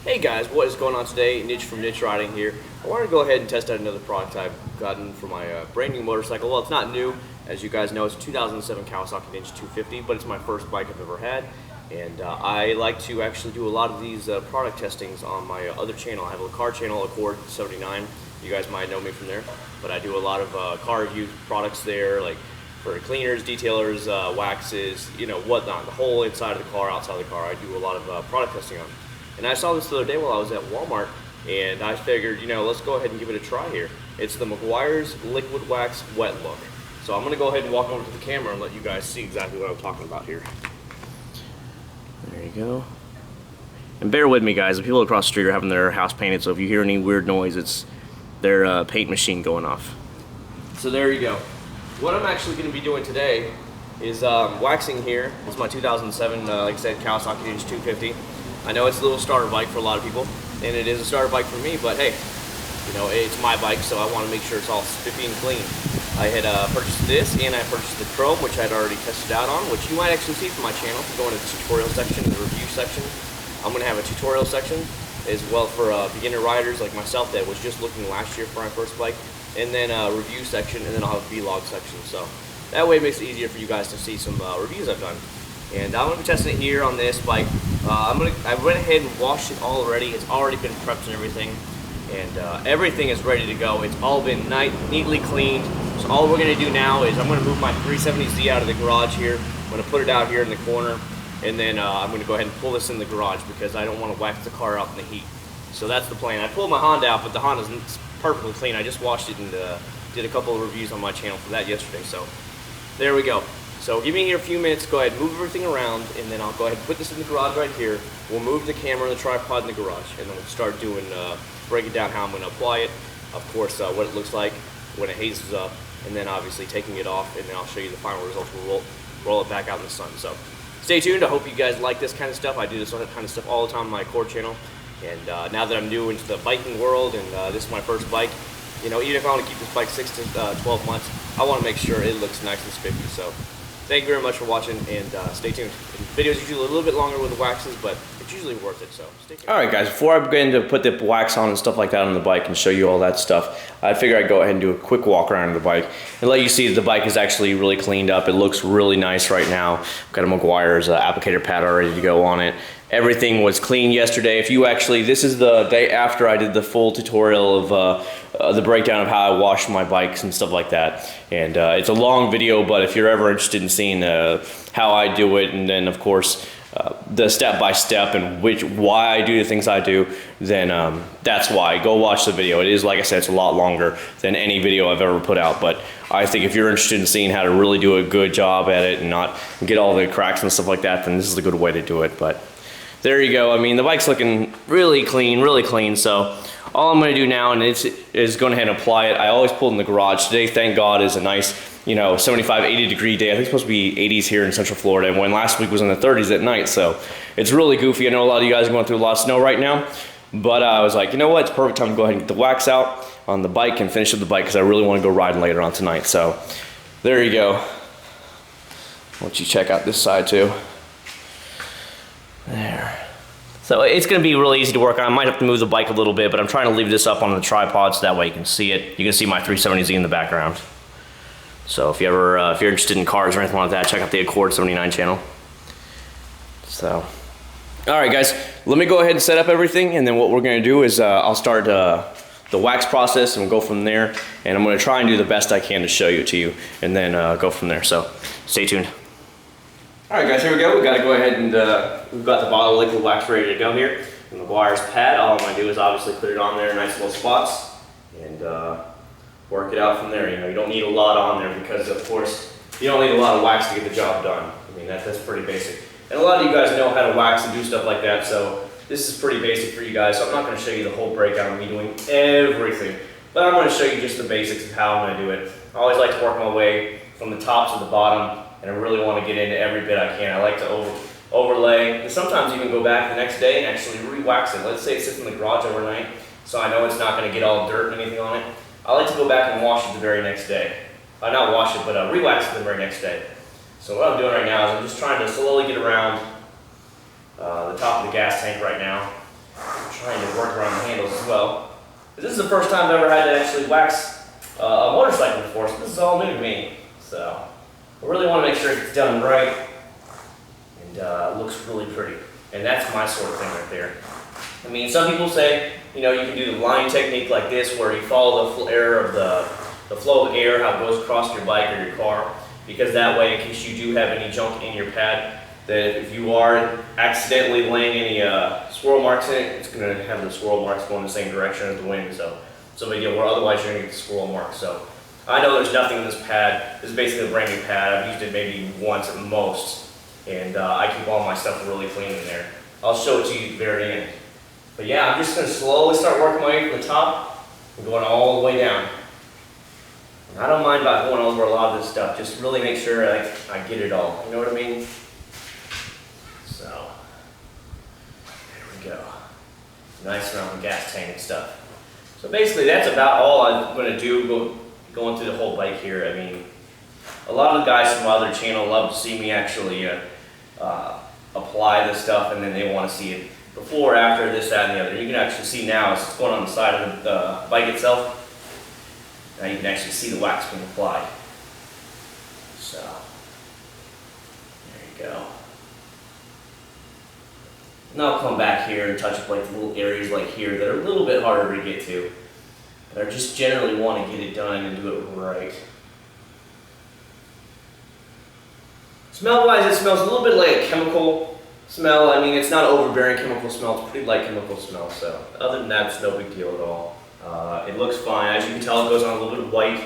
Hey guys, what is going on today? Niche from NicheRiding here. I wanted to go ahead and test out another product I've gotten for my brand new motorcycle. Well, it's not new. As you guys know, it's a 2007 Kawasaki Ninja 250, but it's my first bike I've ever had. And I like to actually do a lot of these product testings on my other channel. I have a car channel, Accord 79. You guys might know me from there. But I do a lot of car review products there, like for cleaners, detailers, waxes, you know, whatnot. The whole inside of the car, outside of the car, I do a lot of product testing on. And I saw this the other day while I was at Walmart, and I figured, you know, let's go ahead and give it a try here. It's the Meguiar's Liquid Wax Wet Look. So I'm going to go ahead and walk over to the camera and let you guys see exactly what I'm talking about here. There you go. And bear with me, guys. The people across the street are having their house painted, so if you hear any weird noise, it's their paint machine going off. So there you go. What I'm actually going to be doing today is waxing here. It's my 2007, like I said, Kawasaki Ninja 250. I know it's a little starter bike for a lot of people, and it is a starter bike for me, but hey, you know, it's my bike, so I want to make sure it's all spiffy and clean. I had purchased this, and I purchased the Chrome, which I'd already tested out on, which you might actually see from my channel. If you go into the tutorial section, the review section, I'm going to have a tutorial section as well for beginner riders like myself that was just looking last year for my first bike, and then a review section, and then I'll have a vlog section. So that way it makes it easier for you guys to see some reviews I've done. And I'm going to be testing it here on this bike. I went ahead and washed it already. It's already been prepped and everything. And everything is ready to go. It's all been neatly cleaned. So all we're going to do now is I'm going to move my 370Z out of the garage here. I'm going to put it out here in the corner. And then I'm going to go ahead and pull this in the garage because I don't want to wax the car out in the heat. So that's the plan. I pulled my Honda out, but the Honda's perfectly clean. I just washed it and did a couple of reviews on my channel for that yesterday. So there we go. So give me here a few minutes, go ahead and move everything around, and then I'll go ahead and put this in the garage right here. We'll move the camera and the tripod in the garage, and then we'll start doing, breaking down how I'm going to apply it, of course, what it looks like when it hazes up, and then obviously taking it off, and then I'll show you the final results. We'll roll it back out in the sun. So stay tuned. I hope you guys like this kind of stuff. I do this kind of stuff all the time on my Accord channel, and now that I'm new into the biking world, and this is my first bike, you know, even if I want to keep this bike 6 to 12 months, I want to make sure it looks nice and spiffy. So thank you very much for watching, and stay tuned. The video's usually a little bit longer with the waxes, but it's usually worth it, so stay tuned. Alright guys, before I begin to put the wax on and stuff like that on the bike and show you all that stuff, I figured I'd go ahead and do a quick walk around of the bike and let you see that the bike is actually really cleaned up. It looks really nice right now. I've got a Meguiar's applicator pad already to go on it. Everything was clean yesterday. If you actually, this is the day after I did the full tutorial of the breakdown of how I wash my bikes and stuff like that. And it's a long video, but if you're ever interested in seeing how I do it, and then of course the step-by-step and why I do the things I do, then that's why. Go watch the video. It is, like I said, it's a lot longer than any video I've ever put out, but I think if you're interested in seeing how to really do a good job at it and not get all the cracks and stuff like that, then this is a good way to do it. But there you go. I mean, the bike's looking really clean, so all I'm going to do now is go ahead and apply it. I always pull it in the garage. Today, thank God, is a nice, you know, 75, 80 degree day. I think it's supposed to be 80s here in Central Florida, and when last week was in the 30s at night, so it's really goofy. I know a lot of you guys are going through a lot of snow right now, but I was like, you know what, it's perfect time to go ahead and get the wax out on the bike and finish up the bike because I really want to go riding later on tonight. So there you go. I'll let you check out this side too. There. So it's going to be really easy to work on. I might have to move the bike a little bit, but I'm trying to leave this up on the tripod so that way you can see it. You can see my 370Z in the background. So if you're interested in cars or anything like that, check out the Accord 79 channel. So, all right, guys, let me go ahead and set up everything, and then what we're going to do is I'll start the wax process, and we'll go from there. And I'm going to try and do the best I can to show it to you, and then go from there. So stay tuned. Alright guys, here we go. We've got to go ahead and we've got the bottle of liquid wax ready to go here. And the Meguiar's pad, all I'm going to do is obviously put it on there in nice little spots and work it out from there. You know, you don't need a lot on there because, of course, you don't need a lot of wax to get the job done. I mean, that's pretty basic. And a lot of you guys know how to wax and do stuff like that, so this is pretty basic for you guys. So I'm not going to show you the whole breakdown of me doing everything, but I'm going to show you just the basics of how I'm going to do it. I always like to work my way from the top to the bottom, and I really want to get into every bit I can. I like to overlay, and sometimes even go back the next day and actually re-wax it. Let's say it sits in the garage overnight, so I know it's not going to get all dirt and anything on it. I like to go back and wash it the very next day. Not wash it, but re-wax it the very next day. So what I'm doing right now is I'm just trying to slowly get around the top of the gas tank right now. I'm trying to work around the handles as well. This is the first time I've ever had to actually wax a motorcycle before, so this is all new to me. So I really want to make sure it's done right and looks really pretty. And that's my sort of thing right there. I mean, some people say, you know, you can do the line technique like this where you follow the flow of air, how it goes across your bike or your car, because that way, in case you do have any junk in your pad, that if you are accidentally laying any swirl marks in it, it's going to have the swirl marks going the same direction as the wind. So big deal, where otherwise you're going to get the swirl marks. So I know there's nothing in this pad. This is basically a brand new pad. I've used it maybe once at most, and I keep all my stuff really clean in there. I'll show it to you at the very end. But yeah, I'm just going to slowly start working my way from the top and going all the way down. And I don't mind about going over a lot of this stuff. Just really make sure I get it all. You know what I mean? So, there we go. Nice around the gas tank and stuff. So basically that's about all I'm going to do going through the whole bike here. I mean, a lot of the guys from my other channel love to see me actually apply this stuff, and then they want to see it before, after, this, that, and the other. You can actually see now as it's going on the side of the bike itself. Now you can actually see the wax being applied. So, there you go. And I'll come back here and touch up like the little areas like here that are a little bit harder to get to. But I just generally want to get it done and do it right. Smell-wise, it smells a little bit like a chemical smell. I mean, it's not overbearing chemical smell, it's pretty light chemical smell. So other than that, it's no big deal at all. It looks fine. As you can tell, it goes on a little bit of white.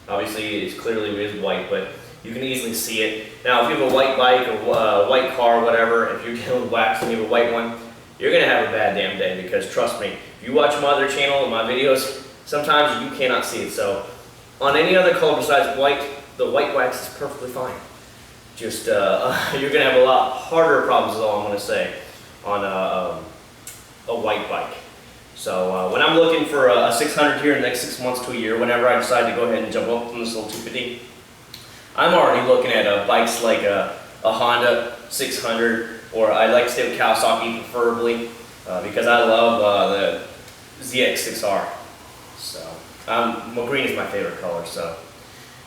Obviously, it clearly is white, but you can easily see it. Now, if you have a white bike or a white car, whatever, if you're dealing with wax and you have a white one, you're going to have a bad damn day, because trust me, if you watch my other channel and my videos, sometimes you cannot see it. So on any other color besides white, the white wax is perfectly fine. Just you're going to have a lot harder problems, is all I'm going to say, on a white bike. So when I'm looking for a 600 here in the next 6 months to a year, whenever I decide to go ahead and jump up from this little 250, I'm already looking at bikes like a Honda 600, or I like to stay with Kawasaki preferably, because I love the ZX6R. So green is my favorite color, so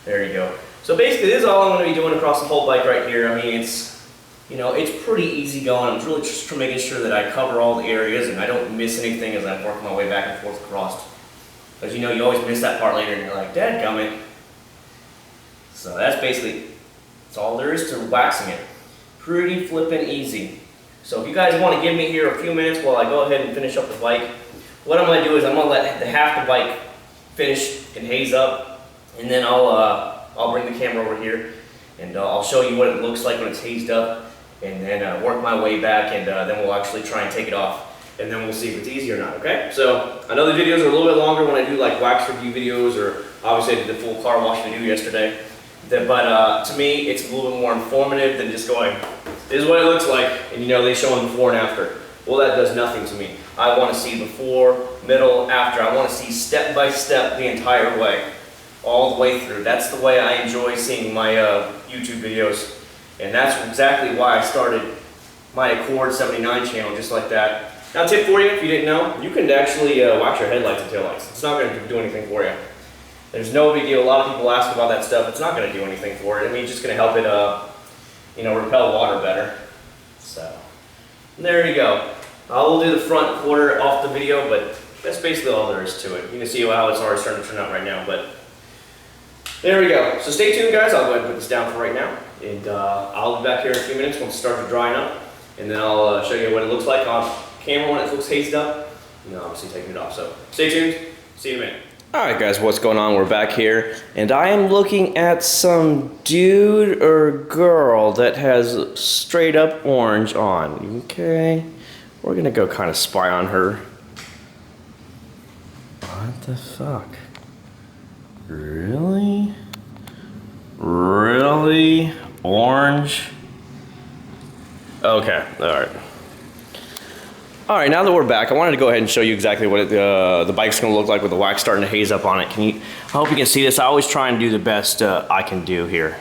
there you go. So basically this is all I'm going to be doing across the whole bike right here. I mean, it's pretty easy going. I'm really just making sure that I cover all the areas and I don't miss anything as I work my way back and forth across. As you know, you always miss that part later and you're like, dadgummit. So that's all there is to waxing it. Pretty flippin' easy. So if you guys want to give me here a few minutes while I go ahead and finish up the bike, what I'm going to do is I'm going to let half the bike finish and haze up, and then I'll bring the camera over here and I'll show you what it looks like when it's hazed up, and then work my way back, and then we'll actually try and take it off, and then we'll see if it's easy or not, okay? So I know the videos are a little bit longer when I do like wax review videos, or obviously I did the full car wash video yesterday, but to me it's a little bit more informative than just going, this is what it looks like, and you know they show them before and after. Well, that does nothing to me. I want to see before, middle, after. I want to see step by step the entire way, all the way through. That's the way I enjoy seeing my YouTube videos, and that's exactly why I started my Accord 79 channel, just like that. Now, tip for you, if you didn't know, you can actually wax your headlights and taillights. It's not going to do anything for you. There's no big deal. A lot of people ask about that stuff. It's not going to do anything for it. I mean, it's just going to help it, repel water better. So, there you go. We'll do the front quarter off the video, but that's basically all there is to it. You can see how it's already starting to turn out right now, but there we go. So stay tuned, guys. I'll go ahead and put this down for right now, and I'll be back here in a few minutes once it starts drying up, and then I'll show you what it looks like on camera when it looks hazed up, and then obviously taking it off. So stay tuned. See you in a minute. Alright guys, what's going on? We're back here, and I am looking at some dude or girl that has straight up orange on. Okay, we're gonna go kind of spy on her. What the fuck? Really? Really? Orange? Okay, alright. Alright, now that we're back, I wanted to go ahead and show you exactly what the bike's going to look like with the wax starting to haze up on it. I hope you can see this. I always try and do the best I can do here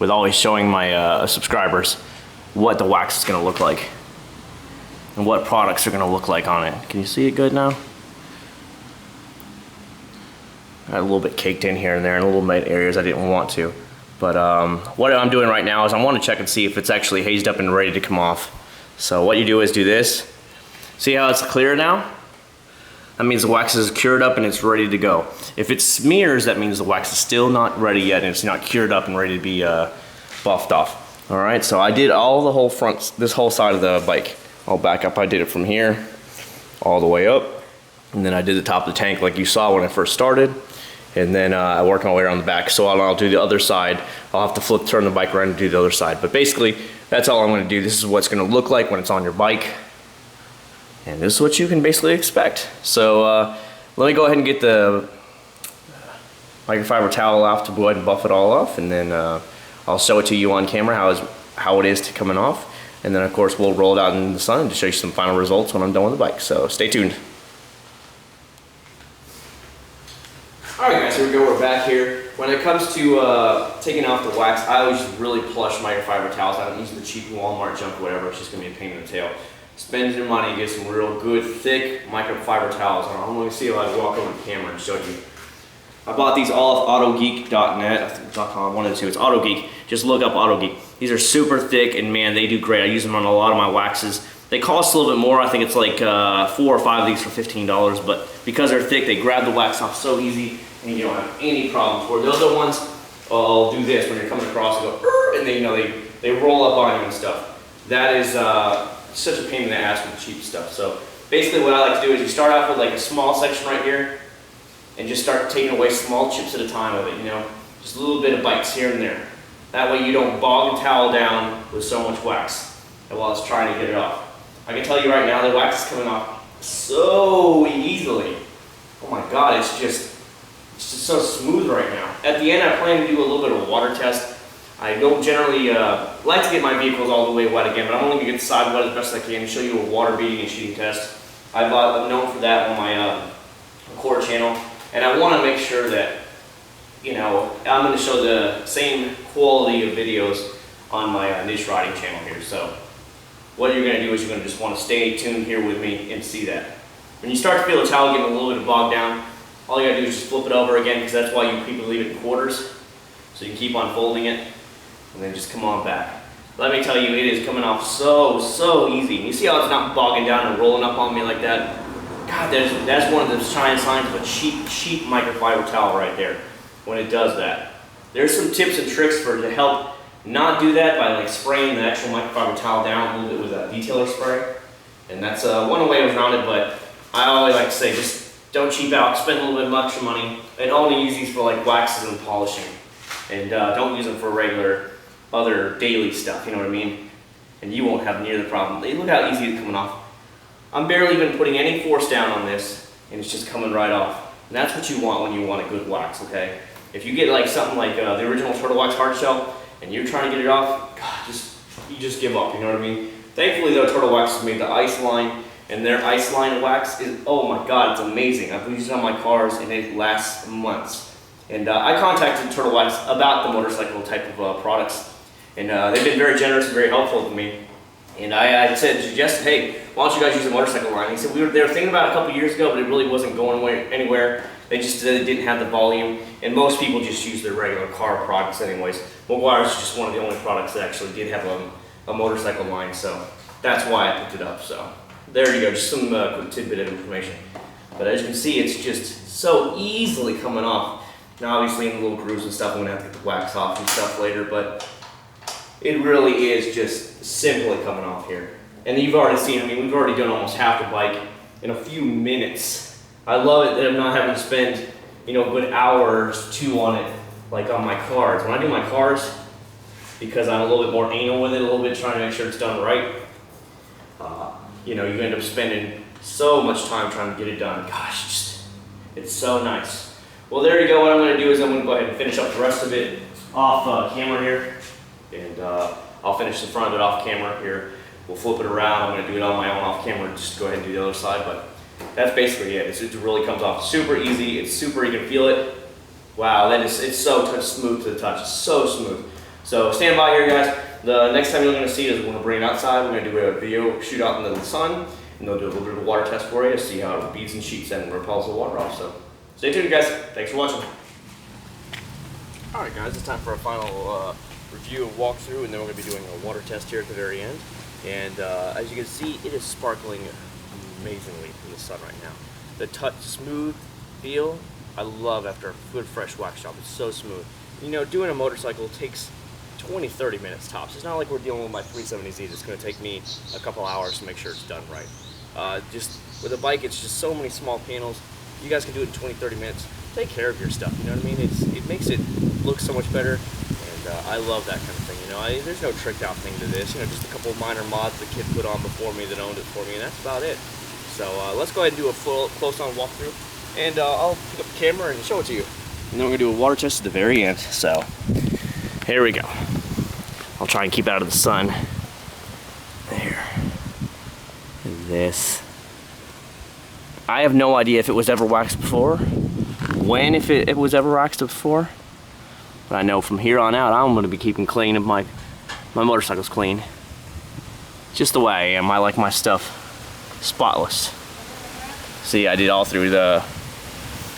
with always showing my subscribers what the wax is going to look like. and what products are going to look like on it. Can you see it good now? Got a little bit caked in here and there in a little bit areas I didn't want to. But what I'm doing right now is I want to check and see if it's actually hazed up and ready to come off. So what you do is do this. See how it's clear now? That means the wax is cured up and it's ready to go. If it smears, that means the wax is still not ready yet and it's not cured up and ready to be buffed off. All right, so I did all the whole front, this whole side of the bike. I'll back up, I did it from here all the way up. And then I did the top of the tank like you saw when I first started. And then I work my way around the back. So I'll do the other side. I'll have to turn the bike around and do the other side. But basically, that's all I'm gonna do. This is what it's gonna look like when it's on your bike. And this is what you can basically expect. So let me go ahead and get the microfiber towel off to go ahead and buff it all off. And then I'll show it to you on camera how it is coming off. And then of course we'll roll it out in the sun to show you some final results when I'm done with the bike. So stay tuned. Alright guys, here we go, we're back here. When it comes to taking off the wax, I always use really plush microfiber towels. I don't use the cheap Walmart junk or whatever, it's just going to be a pain in the tail. Spend your money, get some real good, thick microfiber towels. I'm going to see if I walk over the camera and show you. I bought these all off autogeek.net, I think .com, one of the two, it's AutoGeek. Just look up AutoGeek. These are super thick and man, they do great. I use them on a lot of my waxes. They cost a little bit more. I think it's like 4 or 5 of these for $15, but because they're thick, they grab the wax off so easy and you don't have any problems. For the other ones, I'll do this when you're coming across and go, and they roll up on you and stuff. That is such a pain in the ass with cheap stuff. So basically what I like to do is you start off with like a small section right here and just start taking away small chips at a time of it, just a little bit of bites here and there. That way you don't bog the towel down with so much wax while it's trying to get it off. I can tell you right now the wax is coming off so easily. Oh my God, it's just so smooth right now. At the end I plan to do a little bit of a water test. I don't generally like to get my vehicles all the way wet again, but I'm only going to get the side wet as best I can and show you a water beating and shooting test. I'm known for that on my core channel, and I want to make sure that, I'm going to show the same quality of videos on my NicheRiding channel here. So what you're going to do is you're going to just want to stay tuned here with me and see that. When you start to feel the towel getting a little bit bogged down, all you got to do is just flip it over again, because that's why people leave it in quarters. So you can keep on folding it and then just come on back. Let me tell you, it is coming off so easy. You see how it's not bogging down and rolling up on me like that? God, that's one of the signs of a cheap microfiber towel right there when it does that. There's some tips and tricks to help not do that by like spraying the actual microfiber towel down a little bit with a detailer spray. And that's one way around it, but I always like to say just don't cheap out, spend a little bit of extra money, and only use these for like waxes and polishing. And don't use them for regular other daily stuff, you know what I mean? And you won't have near the problem. Look how easy it's coming off. I'm barely even putting any force down on this, and it's just coming right off. And that's what you want when you want a good wax, okay? If you get like something like the original Turtle Wax hard shell, and you're trying to get it off, God, you just give up, you know what I mean? Thankfully though, Turtle Wax has made the ice line, and their ice line wax is, oh my God, it's amazing. I've used it on my cars and it lasts months. And I contacted Turtle Wax about the motorcycle type of products, and they've been very generous and very helpful to me. And I suggested, hey, why don't you guys use the motorcycle line? He said they were thinking about it a couple years ago, but it really wasn't going anywhere. They just didn't have the volume, and most people just use their regular car products anyways. Meguiar is just one of the only products that actually did have a motorcycle line, so that's why I picked it up. So there you go, just some quick tidbit of information. But as you can see, it's just so easily coming off. Now obviously in the little grooves and stuff, I'm gonna have to get the wax off and stuff later, but it really is just simply coming off here. And you've already seen, we've already done almost half the bike in a few minutes. I love it that I'm not having to spend, a good hour or two on it, like on my cars. When I do my cars, because I'm a little bit more anal with it, a little bit trying to make sure it's done right, you end up spending so much time trying to get it done. Gosh, it's so nice. Well, there you go. What I'm going to do is I'm going to go ahead and finish up the rest of it off camera here, and I'll finish the front of it off camera here. We'll flip it around. I'm going to do it on my own off camera, just go ahead and do the other side, but that's basically it. It really comes off super easy. It's super, you can feel it. Wow, it's so smooth to the touch. It's so smooth. So stand by here, guys. the next time you're going to see it is we're going to bring it outside. We're going to do a video shoot out in the sun, and they'll do a little bit of a water test for you to see how it beads and sheets and repels the water off. So stay tuned, guys. Thanks for watching. All right, guys, it's time for a final review and walkthrough, and then we're going to be doing a water test here at the very end. And as you can see, it is sparkling amazingly in the sun right now. The touch smooth feel, I love after a good fresh wax job. It's so smooth. You know, doing a motorcycle takes 20-30 minutes tops. It's not like we're dealing with my 370Z. It's going to take me a couple hours to make sure it's done right. Just with a bike, it's just so many small panels. You guys can do it in 20-30 minutes. Take care of your stuff, you know what I mean? It makes it look so much better, and I love that kind of thing. You know, there's no tricked out thing to this. You know, just a couple of minor mods the kid put on before me that owned it for me, and that's about it. So let's go ahead and do a full close-on walkthrough, and I'll pick up the camera and show it to you. And then we're gonna do a water test at the very end. So here we go. I'll try and keep out of the sun. There. This. I have no idea if it was ever waxed before, if it was ever waxed before, but I know from here on out I'm going to be keeping clean of my motorcycle's clean. Just the way I am. I like my stuff spotless. See, I did all through the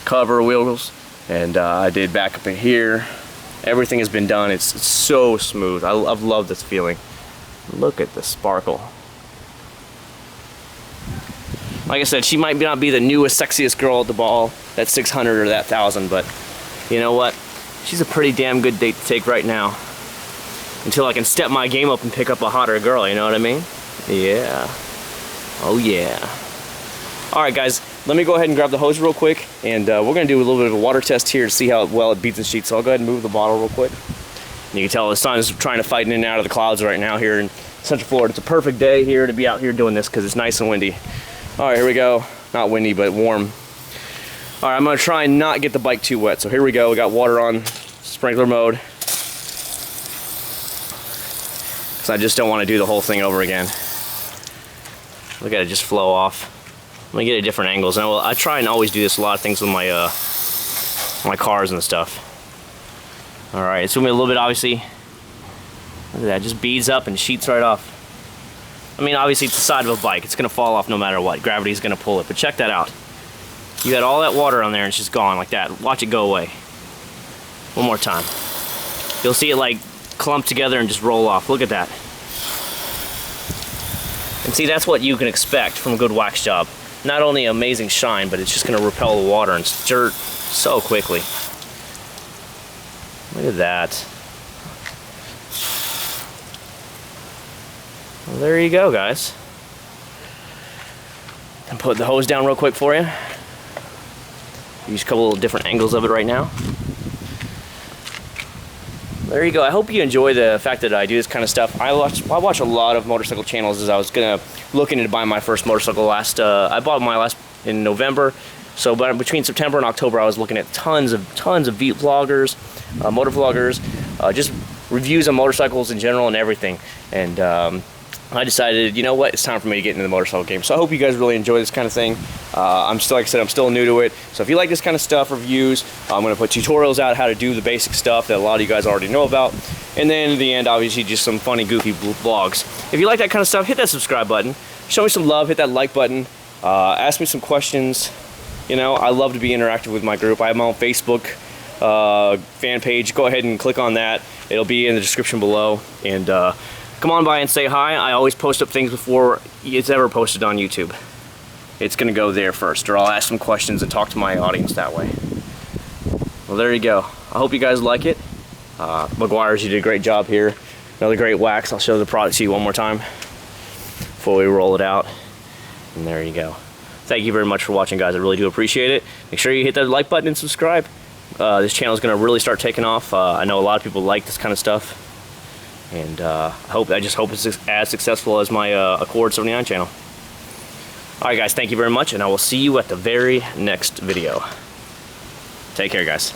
cover wheels, and I did back up in here. Everything has been done. It's so smooth. I've loved this feeling. Look at the sparkle. Like I said, she might not be the newest, sexiest girl at the ball, that 600 or that 1000, but you know what? She's a pretty damn good date to take right now. Until I can step my game up and pick up a hotter girl, you know what I mean? Yeah. Oh yeah. Alright guys, let me go ahead and grab the hose real quick, and we're going to do a little bit of a water test here to see how well it beats the sheets. So I'll go ahead and move the bottle real quick. And you can tell the sun is trying to fight in and out of the clouds right now here in Central Florida. It's a perfect day here to be out here doing this because it's nice and windy. Alright, here we go. Not windy, but warm. Alright, I'm going to try and not get the bike too wet. So here we go. We got water on sprinkler mode. Because I just don't want to do the whole thing over again. Look at it just flow off. Let me get at different angles. And I try and always do this a lot of things with my cars and stuff. Alright, it's going to be a little bit, obviously. Look at that. Just beads up and sheets right off. I mean, obviously it's the side of a bike. It's going to fall off no matter what. Gravity's going to pull it. But check that out. You had all that water on there and it's just gone like that. Watch it go away. One more time. You'll see it like clump together and just roll off. Look at that. And see, that's what you can expect from a good wax job. Not only amazing shine, but it's just going to repel the water and dirt so quickly. Look at that. Well, there you go, guys. And put the hose down real quick for you. Use a couple of different angles of it right now. There you go. I hope you enjoy the fact that I do this kind of stuff. I watch a lot of motorcycle channels as I was looking to buy my first motorcycle I bought my last in November. So between September and October, I was looking at tons of vloggers, motor vloggers, just reviews on motorcycles in general and everything. And I decided, you know what, it's time for me to get into the motorcycle game. So I hope you guys really enjoy this kind of thing. Like I said, I'm still new to it. So if you like this kind of stuff, reviews, I'm going to put tutorials out how to do the basic stuff that a lot of you guys already know about. And then in the end, obviously, just some funny, goofy vlogs. If you like that kind of stuff, hit that subscribe button. Show me some love, hit that like button. Ask me some questions. You know, I love to be interactive with my group. I have my own Facebook fan page. Go ahead and click on that. It'll be in the description below. And come on by and say hi. I always post up things before it's ever posted on YouTube. It's going to go there first, or I'll ask some questions and talk to my audience that way. Well, there you go. I hope you guys like it. Meguiar's, you did a great job here. Another great wax. I'll show the product to you one more time before we roll it out. And there you go. Thank you very much for watching, guys. I really do appreciate it. Make sure you hit that like button and subscribe. This channel is going to really start taking off. I know a lot of people like this kind of stuff. And I just hope it's as successful as my Accord 79 channel. Alright guys, thank you very much, and I will see you at the very next video. Take care, guys.